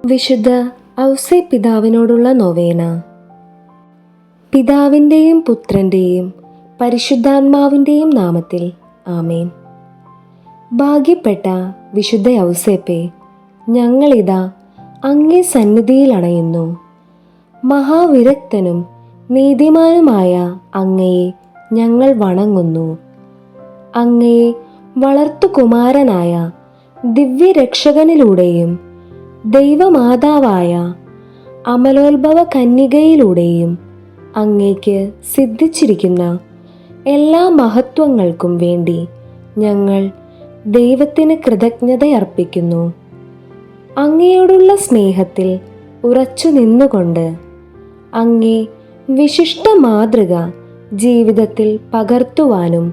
വിശുദ്ധ ഔസേ പിതാവിനോടുള്ള നൊവേന. പിതാവിൻ്റെയും പുത്രൻ്റെയും പരിശുദ്ധാത്മാവിൻ്റെയും നാമത്തിൽ ആമേൻ. ഭാഗ്യപ്പെട്ട വിശുദ്ധ ഔസേപ്പേ, ഞങ്ങളിതാ അങ്ങേ സന്നിധിയിൽ അണയുന്നു. മഹാവിരക്തനും നീതിമാനുമായ അങ്ങയെ ഞങ്ങൾ വണങ്ങുന്നു. അങ്ങയെ വളർത്തുകുമാരനായ ദിവ്യരക്ഷകനിലൂടെയും ദൈവമാതാവായ അമലോത്ഭവ കന്യകയിലൂടെയും അങ്ങേക്ക് സിദ്ധിച്ചിരിക്കുന്ന എല്ലാ മഹത്വങ്ങൾക്കും വേണ്ടി ഞങ്ങൾ ദൈവത്തിന് കൃതജ്ഞതയർപ്പിക്കുന്നു. അങ്ങയോടുള്ള സ്നേഹത്തിൽ ഉറച്ചു നിന്നുകൊണ്ട് അങ്ങേ വിശിഷ്ട മാതൃക ജീവിതത്തിൽ പകർത്തുവാനും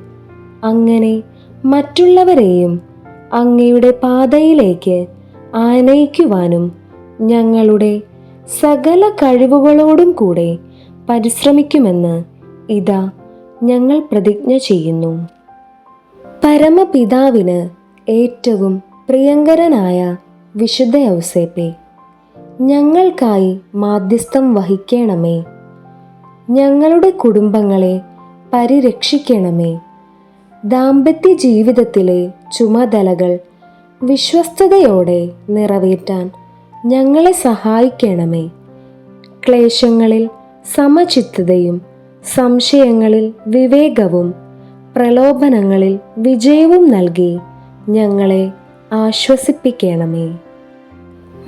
അങ്ങനെ മറ്റുള്ളവരെയും അങ്ങയുടെ പാതയിലേക്ക് ആനയിക്കുവാനും ഞങ്ങളുടെ സകല കഴിവുകളോടും കൂടെ പരിശ്രമിക്കുമെന്ന് ഇതാ ഞങ്ങൾ പ്രതിജ്ഞ ചെയ്യുന്നു. പരമപിതാവിന് ഏറ്റവും പ്രിയങ്കരനായ വിശുദ്ധ ഔസേപ്പേ, ഞങ്ങൾക്കായി മാധ്യസ്ഥം വഹിക്കണമേ. ഞങ്ങളുടെ കുടുംബങ്ങളെ പരിരക്ഷിക്കണമേ. ദാമ്പത്യ ജീവിതത്തിലെ ചുമതലകൾ വിശ്വസ്തയോടെ നിറവേറ്റാൻ ഞങ്ങളെ സഹായിക്കണമേ. ക്ലേശങ്ങളിൽ സമചിത്തതയും സംശയങ്ങളിൽ വിവേകവും പ്രലോഭനങ്ങളിൽ വിജയവും നൽകി ഞങ്ങളെ ആശ്വസിപ്പിക്കണമേ.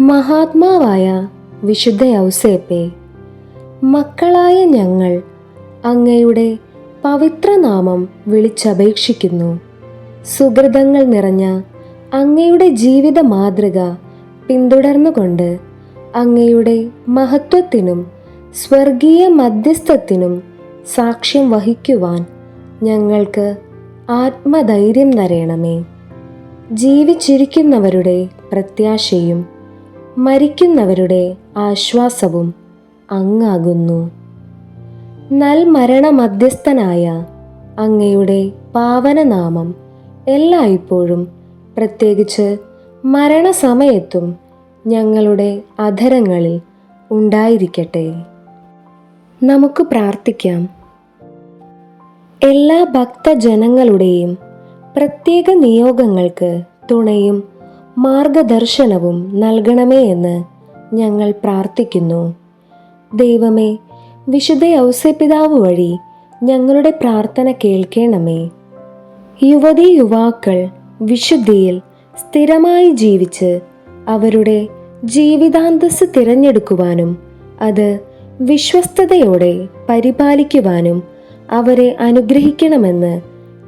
മഹാത്മാവായ വിശുദ്ധ ഔസേപ്പേ, മക്കളായ ഞങ്ങൾ അങ്ങയുടെ പവിത്രനാമം വിളിച്ചപേക്ഷിക്കുന്നു. സുഹൃതങ്ങൾ നിറഞ്ഞ അങ്ങയുടെ ജീവിത മാതൃക പിന്തുടർന്നുകൊണ്ട് അങ്ങയുടെ മഹത്വത്തിനും സ്വർഗീയ മധ്യസ്ഥത്തിനും സാക്ഷ്യം വഹിക്കുവാൻ ഞങ്ങൾക്ക് ആത്മധൈര്യം തരണമേ. ജീവിച്ചിരിക്കുന്നവരുടെ പ്രത്യാശയും മരിക്കുന്നവരുടെ ആശ്വാസവും അങ്ങാകുന്നു. നൽമരണ മധ്യസ്ഥനായ അങ്ങയുടെ പാവനനാമം എല്ലായ്പ്പോഴും, പ്രത്യേകിച്ച് മരണസമയത്തും ഞങ്ങളുടെ അധരങ്ങളിൽ ഉണ്ടായിരിക്കട്ടെ. നമുക്ക് പ്രാർത്ഥിക്കാം. എല്ലാ ഭക്തജനങ്ങളുടെയും പ്രത്യേക നിയോഗങ്ങൾക്ക് തുണയും മാർഗദർശനവും നൽകണമേ എന്ന് ഞങ്ങൾ പ്രാർത്ഥിക്കുന്നു. ദൈവമേ, വിശുദ്ധ ഔസേപ്പിതാവ് വഴി ഞങ്ങളുടെ പ്രാർത്ഥന കേൾക്കണമേ. യുവതീ യുവാക്കൾ വിശുദ്ധിയിൽ സ്ഥിരമായി ജീവിച്ച് അവരുടെ ജീവിതാന്തസ്സ് തിരഞ്ഞെടുക്കുവാനും അത് വിശ്വസ്തയോടെ പരിപാലിക്കുവാനും അവരെ അനുഗ്രഹിക്കണമെന്ന്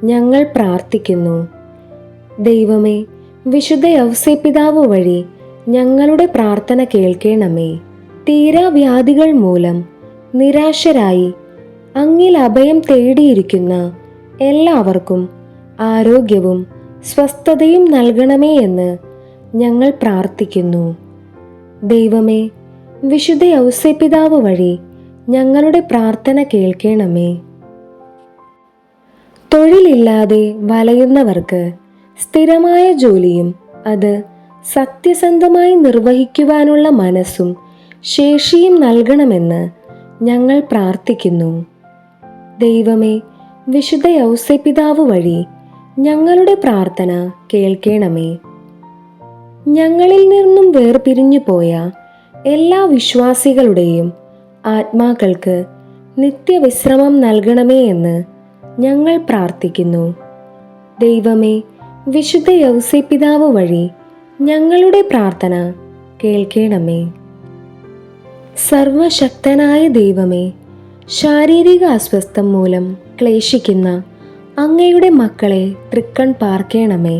ഞങ്ങൾ പ്രാർത്ഥിക്കുന്നു. ദൈവമേ, വിശുദ്ധ ഔസേപ്പിതാവ് വഴി ഞങ്ങളുടെ പ്രാർത്ഥന കേൾക്കണമേ. തീരാവ്യാധികൾ മൂലം നിരാശരായി അങ്ങിൽ അഭയം തേടിയിരിക്കുന്ന എല്ലാവർക്കും ആരോഗ്യവും സ്വസ്ഥതയും നൽകണമേ എന്ന് ഞങ്ങൾ പ്രാർത്ഥിക്കുന്നു. ദൈവമേ, വിശുദ്ധ ഔസേപ്പിതാവ് വഴി ഞങ്ങളുടെ പ്രാർത്ഥന കേൾക്കണമേ. തൊഴിലില്ലാതെ വലയുന്നവർക്ക് സ്ഥിരമായ ജോലിയും അത് സത്യസന്ധമായി നിർവഹിക്കുവാനുള്ള മനസ്സും ശേഷിയും നൽകണമെന്ന് ഞങ്ങൾ പ്രാർത്ഥിക്കുന്നു. ദൈവമേ, വിശുദ്ധ ഔസേപ്പിതാവ് വഴി ഞങ്ങളുടെ പ്രാർത്ഥന കേൾക്കണമേ. ഞങ്ങളിൽ നിന്നും വേർപിരിഞ്ഞു പോയ എല്ലാ വിശ്വാസികളുടെയും ആത്മാക്കൾക്ക് നിത്യവിശ്രമം നൽകണമേ എന്ന് ഞങ്ങൾ പ്രാർത്ഥിക്കുന്നു. ദൈവമേ, വിശുദ്ധ ഔസേപ്പിതാവ് വഴി ഞങ്ങളുടെ പ്രാർത്ഥന കേൾക്കണമേ. സർവശക്തനായ ദൈവമേ, ശാരീരിക അസ്വസ്ഥം മൂലം ക്ലേശിക്കുന്ന അങ്ങയുടെ മക്കളെ തൃക്കൺ പാർക്കണമേ.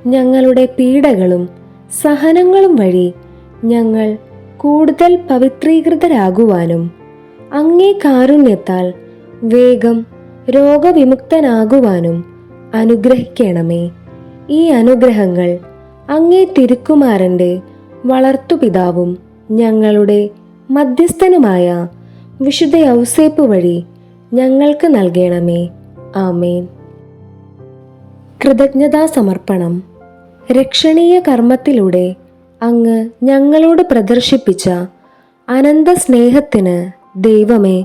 ഞങ്ങളുടെ പീഡകളും സഹനങ്ങളും വഴി ഞങ്ങൾ കൂടുതൽ പവിത്രീകൃതരാകുവാനും അങ്ങേ കാരുണ്യത്താൽ വേഗം രോഗവിമുക്തനാകുവാനും അനുഗ്രഹിക്കണമേ. ഈ അനുഗ്രഹങ്ങൾ അങ്ങേ തിരുക്കുമാരൻ്റെ വളർത്തുപിതാവും ഞങ്ങളുടെ മധ്യസ്ഥനുമായ വിശുദ്ധ ഔസേപ്പ് വഴി ഞങ്ങൾക്ക് നൽകണമേ. ആമേൻ. കൃതജ്ഞതാ സമർപ്പണം. രക്ഷണീയ കർമ്മത്തിലൂടെ അങ്ങ് ഞങ്ങളോട് പ്രദർശിപ്പിച്ച അനന്ത സ്നേഹത്തിന് ദൈവമേ,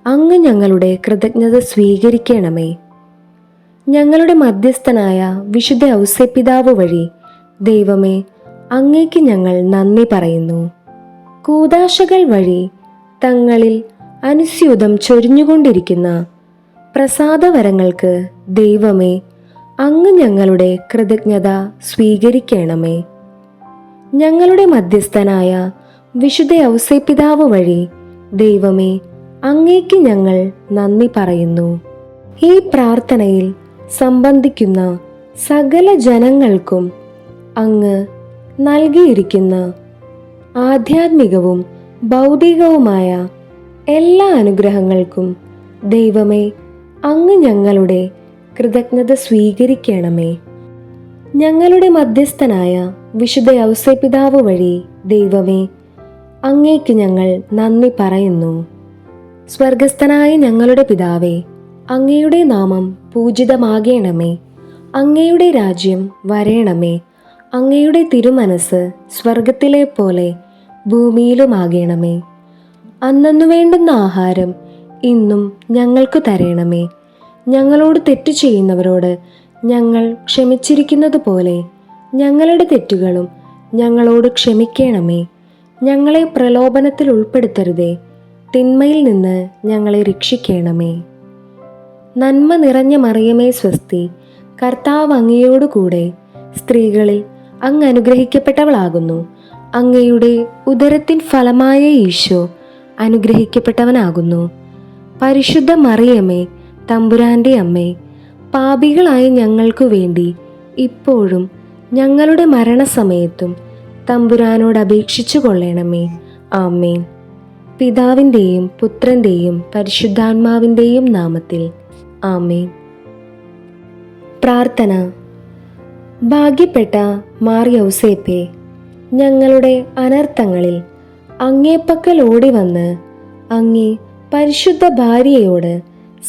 അങ്ങ് ഞങ്ങളുടെ കൃതജ്ഞത സ്വീകരിക്കണമേ. ഞങ്ങളുടെ മധ്യസ്ഥനായ വിശുദ്ധ ഔസേപ്പിതാവ് വഴി ദൈവമേ, അങ്ങേക്ക് ഞങ്ങൾ നന്ദി പറയുന്നു. കൂദാശകൾ വഴി തങ്ങളിൽ അനുസ്യൂതം ചൊരിഞ്ഞുകൊണ്ടിരിക്കുന്ന പ്രസാദവരങ്ങൾക്ക് ദൈവമേ, അങ്ങ് ഞങ്ങളുടെ കൃതജ്ഞത സ്വീകരിക്കണമേ. ഞങ്ങളുടെ മധ്യസ്ഥനായ വിശുദ്ധ ഔസേപ്പിതാവ് വഴി ദൈവമേ, അങ്ങേക്ക് ഞങ്ങൾ നന്ദി പറയുന്നു. ഈ പ്രാർത്ഥനയിൽ സംബന്ധിക്കുന്ന സകല ജനങ്ങൾക്കും അങ്ങ് നൽകിയിരിക്കുന്ന ആധ്യാത്മികവും ഭൗതികവുമായ എല്ലാ അനുഗ്രഹങ്ങൾക്കും ദൈവമേ, അങ്ങ് ഞങ്ങളുടെ കൃതജ്ഞത സ്വീകരിക്കണമേ. ഞങ്ങളുടെ മധ്യസ്ഥനായ വിശുദ്ധ ഔസേപ്പിതാവ് വഴി ദൈവമേ, അങ്ങേക്ക് ഞങ്ങൾ നന്ദി പറയുന്നു. സ്വർഗസ്ഥനായ ഞങ്ങളുടെ പിതാവേ, അങ്ങയുടെ നാമം പൂജിതമാകണമേ. അങ്ങയുടെ രാജ്യം വരേണമേ. അങ്ങയുടെ തിരുമനസ് സ്വർഗത്തിലെ പോലെ ഭൂമിയിലുമാകണമേ. അന്നന്നു വേണ്ടുന്ന ആഹാരം ഇന്നും ഞങ്ങൾക്ക് തരണമേ. ഞങ്ങളോട് തെറ്റു ചെയ്യുന്നവരോട് ഞങ്ങൾ ക്ഷമിച്ചിരിക്കുന്നത് പോലെ ഞങ്ങളുടെ തെറ്റുകളും ഞങ്ങളോട് ക്ഷമിക്കണമേ. ഞങ്ങളെ പ്രലോഭനത്തിൽ ഉൾപ്പെടുത്തരുതേ, തിന്മയിൽ നിന്ന് ഞങ്ങളെ രക്ഷിക്കണമേ. നന്മ നിറഞ്ഞ മറിയമേ സ്വസ്തി, കർത്താവ് അങ്ങയോടു കൂടെ സ്ത്രീകളിൽ അങ്ങ് അനുഗ്രഹിക്കപ്പെട്ടവളാകുന്നു. അങ്ങയുടെ ഉദരത്തിൻ ഫലമായ ഈശോ അനുഗ്രഹിക്കപ്പെട്ടവനാകുന്നു. പരിശുദ്ധ മറിയമേ, തമ്പുരാന്റെ അമ്മേ, പാപികളായ ഞങ്ങൾക്കു വേണ്ടി ഇപ്പോഴും ഞങ്ങളുടെ മരണസമയത്തും തമ്പുരാനോട് അപേക്ഷിച്ചു കൊള്ളണമേ. ആമേൻ. പിതാവിൻ്റെയും പുത്രൻ്റെയും പരിശുദ്ധാത്മാവിൻ്റെയും നാമത്തിൽ ആമേൻ. പ്രാർത്ഥന. ഭാഗ്യപ്പെട്ട മാർ യൗസേപ്പേ, ഞങ്ങളുടെ അനർത്ഥങ്ങളിൽ അങ്ങേപ്പക്കൽ ഓടിവന്ന് അങ്ങേ പരിശുദ്ധ ഭാര്യയോട്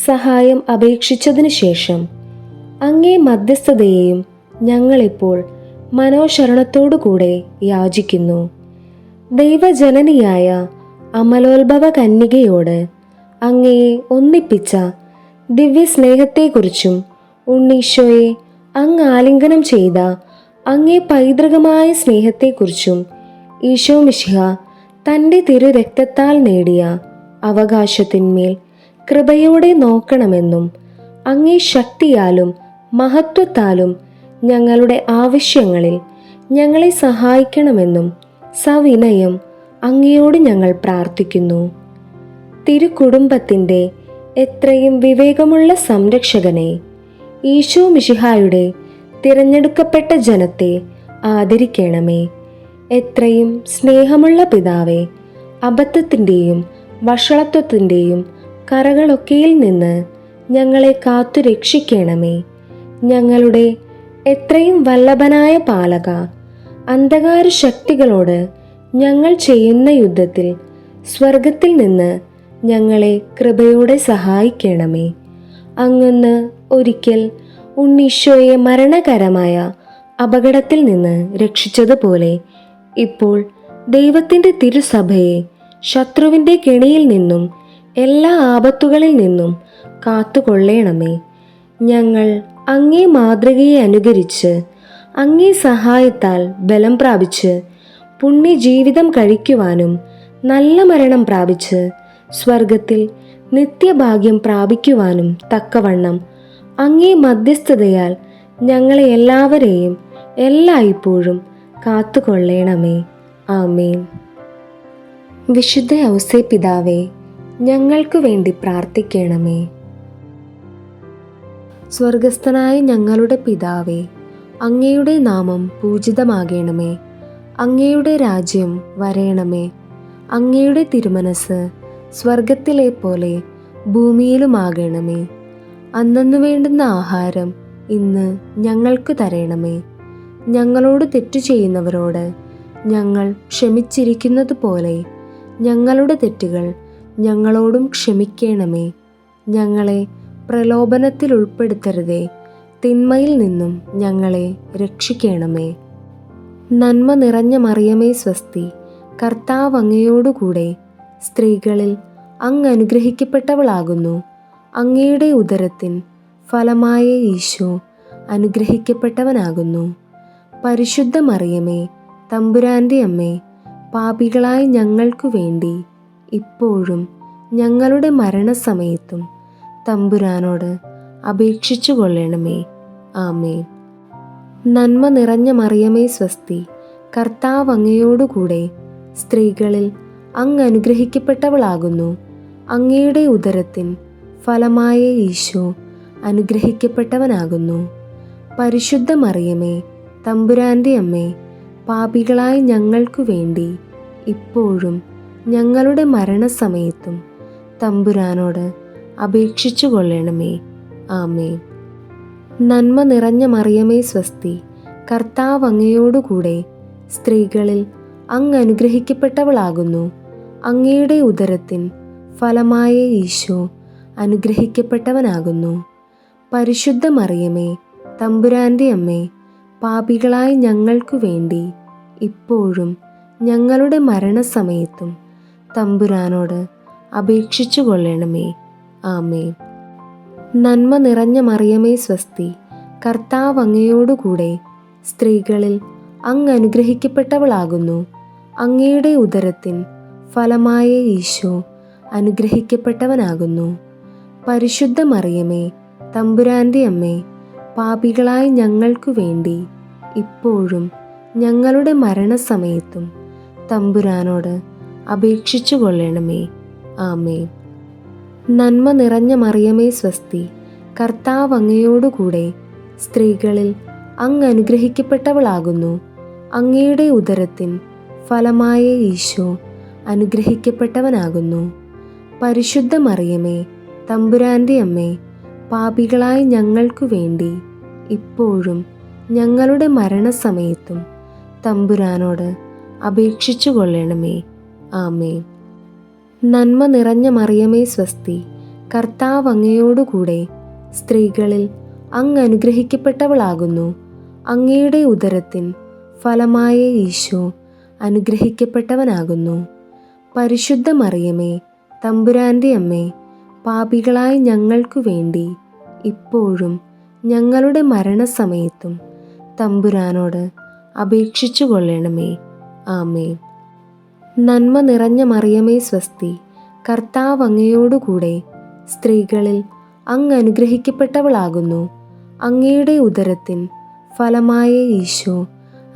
സഹായം അപേക്ഷിച്ചതിനു ശേഷം അങ്ങേ മധ്യസ്ഥതയെയും ഞങ്ങളിപ്പോൾ മനോശരണത്തോടുകൂടെ യാചിക്കുന്നു. ദൈവജനനിയായ അമലോത്ഭവ കന്യകയോട് അങ്ങയെ ഒന്നിപ്പിച്ച ദിവ്യസ്നേഹത്തെക്കുറിച്ചും ഉണ്ണീശോയെ അങ്ങ് ആലിംഗനം ചെയ്ത അങ്ങേ പൈതൃകമായ സ്നേഹത്തെക്കുറിച്ചും ഈശോ മിശിഹ തൻ്റെ തിരുരക്തത്താൽ നേടിയ അവകാശത്തിന്മേൽ കൃപയോടെ നോക്കണമെന്നും അങ്ങേ ശക്തിയാലും മഹത്വത്താലും ഞങ്ങളുടെ ആവശ്യങ്ങളിൽ ഞങ്ങളെ സഹായിക്കണമെന്നും സവിനയം അങ്ങയോട് ഞങ്ങൾ പ്രാർത്ഥിക്കുന്നു. തിരുക്കുടുംബത്തിൻ്റെ എത്രയും വിവേകമുള്ള സംരക്ഷകനെ, ഈശോ മിശിഹായുടെ തിരഞ്ഞെടുക്കപ്പെട്ട ജനത്തെ ആദരിക്കണമേ. എത്രയും സ്നേഹമുള്ള പിതാവേ, അബദ്ധത്തിൻ്റെയും വഷളത്വത്തിൻ്റെയും കറകളൊക്കെയിൽ നിന്ന് ഞങ്ങളെ കാത്തു രക്ഷിക്കണമേ. ഞങ്ങളുടെ എത്രയും വല്ലഭനായ പാലക, അന്ധകാര ശക്തികളോട് ഞങ്ങൾ ചെയ്യുന്ന യുദ്ധത്തിൽ സ്വർഗത്തിൽ നിന്ന് ഞങ്ങളെ കൃപയോടെ സഹായിക്കണമേ. അങ്ങന്ന് ഒരിക്കൽ ഉണ്ണീശോയെ മരണകരമായ അപകടത്തിൽ നിന്ന് രക്ഷിച്ചതുപോലെ ഇപ്പോൾ ദൈവത്തിൻ്റെ തിരുസഭയെ ശത്രുവിൻ്റെ കെണിയിൽ നിന്നും എല്ലാ ആപത്തുകളിൽ നിന്നും കാത്തുകൊള്ളണമേ. ഞങ്ങൾ അങ്ങേ മാതൃകയെ അനുകരിച്ച് അങ്ങേ സഹായത്താൽ ബലം പ്രാപിച്ച് പുണ്യജീവിതം കഴിക്കുവാനും നല്ല മരണം പ്രാപിച്ച് സ്വർഗത്തിൽ നിത്യഭാഗ്യം പ്രാപിക്കുവാനും തക്കവണ്ണം അങ്ങേ മധ്യസ്ഥതയാൽ ഞങ്ങളെ എല്ലാവരെയും എല്ലായ്പ്പോഴും കാത്തുകൊള്ളണമേ. ആമേൻ. വിശുദ്ധ ഔസേപ്പിതാവേ, ഞങ്ങൾക്കു വേണ്ടി പ്രാർത്ഥിക്കണമേ. സ്വർഗസ്ഥനായ ഞങ്ങളുടെ പിതാവേ, അങ്ങയുടെ നാമം പൂജിതമാകണമേ. അങ്ങയുടെ രാജ്യം വരേണമേ. അങ്ങയുടെ തിരുമനസ് സ്വർഗത്തിലെ പോലെ ഭൂമിയിലുമാകണമേ. അന്നന്നു വേണ്ടുന്ന ആഹാരം ഇന്ന് ഞങ്ങൾക്ക് തരണമേ. ഞങ്ങളോട് തെറ്റു ചെയ്യുന്നവരോട് ഞങ്ങൾ ക്ഷമിച്ചിരിക്കുന്നത് പോലെ ഞങ്ങളുടെ തെറ്റുകൾ ഞങ്ങളോടും ക്ഷമിക്കണമേ. ഞങ്ങളെ പ്രലോഭനത്തിൽ ഉൾപ്പെടുത്തരുതേ, തിന്മയിൽ നിന്നും ഞങ്ങളെ രക്ഷിക്കണമേ. നന്മ നിറഞ്ഞ മറിയമേ സ്വസ്തി, കർത്താവ് അങ്ങയോടുകൂടെ സ്ത്രീകളിൽ അങ്ങ് അനുഗ്രഹിക്കപ്പെട്ടവളാകുന്നു. അങ്ങയുടെ ഉദരത്തിൻ ഫലമായ ഈശോ അനുഗ്രഹിക്കപ്പെട്ടവനാകുന്നു. പരിശുദ്ധ മറിയമേ, തമ്പുരാൻ്റെ അമ്മേ, പാപികളായ ഞങ്ങൾക്കു വേണ്ടി ഇപ്പോഴും ഞങ്ങളുടെ മരണസമയത്തും തമ്പുരാനോട് അപേക്ഷിച്ചു കൊള്ളണമേ. ആമേൻ. നന്മ നിറഞ്ഞ മറിയമേ സ്വസ്തി, കർത്താവ് അങ്ങയോടുകൂടെ സ്ത്രീകളിൽ അങ്ങ് അനുഗ്രഹിക്കപ്പെട്ടവളാകുന്നു. അങ്ങയുടെ ഉദരത്തിൻ ഫലമായ ഈശോ അനുഗ്രഹിക്കപ്പെട്ടവനാകുന്നു. പരിശുദ്ധ മറിയമേ, തമ്പുരാൻ്റെ അമ്മേ, പാപികളായ ഞങ്ങൾക്കു വേണ്ടി ഇപ്പോഴും ഞങ്ങളുടെ മരണസമയത്തും തമ്പുരാനോട് അപേക്ഷിച്ചു കൊള്ളണമേ. ആമേൻ. നന്മ നിറഞ്ഞ മറിയമേ സ്വസ്തി, കർത്താവ് അങ്ങയോടുകൂടെ സ്ത്രീകളിൽ അങ്ങ് അനുഗ്രഹിക്കപ്പെട്ടവളാകുന്നു. അങ്ങയുടെ ഉദരത്തിൻ ഫലമായ ഈശോ അനുഗ്രഹിക്കപ്പെട്ടവനാകുന്നു. പരിശുദ്ധ മറിയമേ, തമ്പുരാൻ്റെ അമ്മേ, പാപികളായ ഞങ്ങൾക്കു വേണ്ടി ഇപ്പോഴും ഞങ്ങളുടെ മരണസമയത്തും തമ്പുരാനോട് അപേക്ഷിച്ചു കൊള്ളണമേ. ആമേൻ. നന്മ നിറഞ്ഞ മറിയമേ സ്വസ്തി, കർത്താവ് അങ്ങയോടുകൂടെ സ്ത്രീകളിൽ അങ്ങ് അനുഗ്രഹിക്കപ്പെട്ടവളാകുന്നു. അങ്ങയുടെ ഉദരത്തിൻ ഫലമായ ഈശോ അനുഗ്രഹിക്കപ്പെട്ടവനാകുന്നു. പരിശുദ്ധ മറിയമേ, തമ്പുരാൻ്റെ അമ്മേ, പാപികളായ ഞങ്ങൾക്കു വേണ്ടി ഇപ്പോഴും ഞങ്ങളുടെ മരണസമയത്തും തമ്പുരാനോട് അപേക്ഷിച്ചു കൊള്ളണമേ. ആമേൻ. നന്മ നിറഞ്ഞ മറിയമേ സ്വസ്തി, കർത്താവ് അങ്ങയോടുകൂടെ സ്ത്രീകളിൽ അങ്ങ് അനുഗ്രഹിക്കപ്പെട്ടവളാകുന്നു. അങ്ങയുടെ ഉദരത്തിൻ ഫലമായ ഈശോ അനുഗ്രഹിക്കപ്പെട്ടവനാകുന്നു. പരിശുദ്ധ മറിയമേ, തമ്പുരാൻ്റെ അമ്മേ, പാപികളായ ഞങ്ങൾക്കു വേണ്ടി ഇപ്പോഴും ഞങ്ങളുടെ മരണസമയത്തും തമ്പുരാനോട് അപേക്ഷിച്ചു കൊള്ളണമേ. ആമേൻ. നന്മ നിറഞ്ഞ മറിയമേ സ്വസ്തി, കർത്താവ് അങ്ങയോടുകൂടെ സ്ത്രീകളിൽ അങ്ങ് അനുഗ്രഹിക്കപ്പെട്ടവളാകുന്നു. അങ്ങയുടെ ഉദരത്തിൻ ഫലമായ ഈശോ അനുഗ്രഹിക്കപ്പെട്ടവനാകുന്നു. പരിശുദ്ധ മറിയമേ, തമ്പുരാൻ്റെ അമ്മേ, പാപികളായ ഞങ്ങൾക്കു വേണ്ടി ഇപ്പോഴും ഞങ്ങളുടെ മരണസമയത്തും തമ്പുരാനോട് അപേക്ഷിച്ചു കൊള്ളണമേ. ആമേൻ. നന്മ നിറഞ്ഞ മറിയമേ സ്വസ്തി, കർത്താവ് അങ്ങയോടുകൂടെ സ്ത്രീകളിൽ അങ്ങ് അനുഗ്രഹിക്കപ്പെട്ടവളാകുന്നു. അങ്ങയുടെ ഉദരത്തിൻ ഫലമായ ഈശോ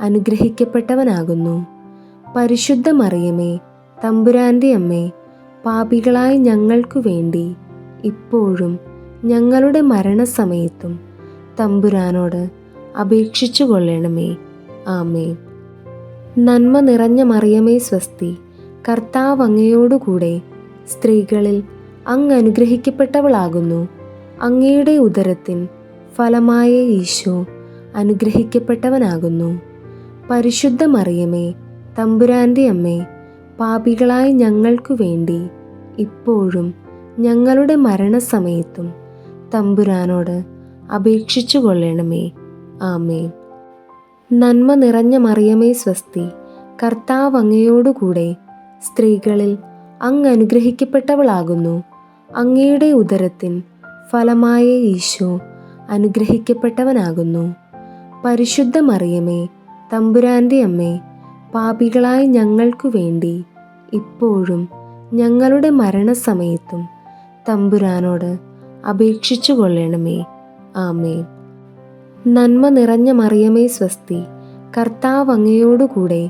അനുഗ്രഹിക്കപ്പെട്ടവനാകുന്നു. പരിശുദ്ധ മറിയമേ, തമ്പുരാൻ്റെ അമ്മേ, പാപികളായ ഞങ്ങൾക്കു വേണ്ടി ഇപ്പോഴും ഞങ്ങളുടെ മരണസമയത്തും തമ്പുരാനോട് അപേക്ഷിച്ചു കൊള്ളണമേ. ആമേൻ. നന്മ നിറഞ്ഞ മറിയമേ സ്വസ്തി, കർത്താവ് അങ്ങയോടുകൂടെ സ്ത്രീകളിൽ അങ്ങ് അനുഗ്രഹിക്കപ്പെട്ടവളാകുന്നു. അങ്ങയുടെ ഉദരത്തിൻ ഫലമായ ഈശോ അനുഗ്രഹിക്കപ്പെട്ടവനാകുന്നു. പരിശുദ്ധ മറിയമേ, തമ്പുരാൻ്റെ അമ്മേ, പാപികളായ ഞങ്ങൾക്കു വേണ്ടി ഇപ്പോഴും ഞങ്ങളുടെ മരണസമയത്തും തമ്പുരാനോട് അപേക്ഷിച്ചു കൊള്ളണമേ. ആമേൻ. നന്മ നിറഞ്ഞ മറിയമേ സ്വസ്തി, കർത്താവ് അങ്ങയോടുകൂടെ സ്ത്രീകളിൽ അങ്ങ് അനുഗ്രഹിക്കപ്പെട്ടവളാകുന്നു. അങ്ങയുടെ ഉദരത്തിൻ ഫലമായ ഈശോ അനുഗ്രഹിക്കപ്പെട്ടവനാകുന്നു. പരിശുദ്ധ മറിയമേ, തമ്പുരാൻ്റെ അമ്മേ, പാപികളായ ഞങ്ങൾക്കു വേണ്ടി ഇപ്പോഴും ഞങ്ങളുടെ മരണസമയത്തും തമ്പുരാനോട് അപേക്ഷിച്ചു കൊള്ളണമേ. ആമേൻ. നന്മ നിറഞ്ഞ മറിയമേ സ്വസ്തി, കർത്താവ് അങ്ങയോടുകൂടെ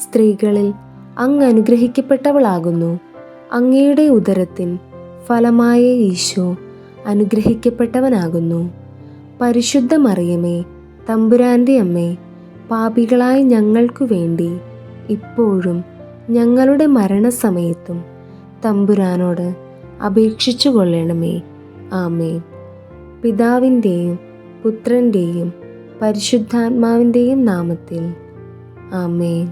സ്ത്രീകളിൽ അങ്ങ് അനുഗ്രഹിക്കപ്പെട്ടവളാകുന്നു. അങ്ങയുടെ ഉദരത്തിൻ ഫലമായ ഈശോ അനുഗ്രഹിക്കപ്പെട്ടവനാകുന്നു. പരിശുദ്ധ മറിയമേ, തമ്പുരാൻ്റെ അമ്മേ, പാപികളായ ഞങ്ങൾക്കു വേണ്ടി ഇപ്പോഴും ഞങ്ങളുടെ മരണസമയത്തും തമ്പുരാനോട് അപേക്ഷിച്ചു കൊള്ളണമേ. ആമേൻ. പിതാവിൻ്റെയും പുത്രൻ്റെയും പരിശുദ്ധാത്മാവിൻ്റെയും നാമത്തിൽ. ആമേൻ.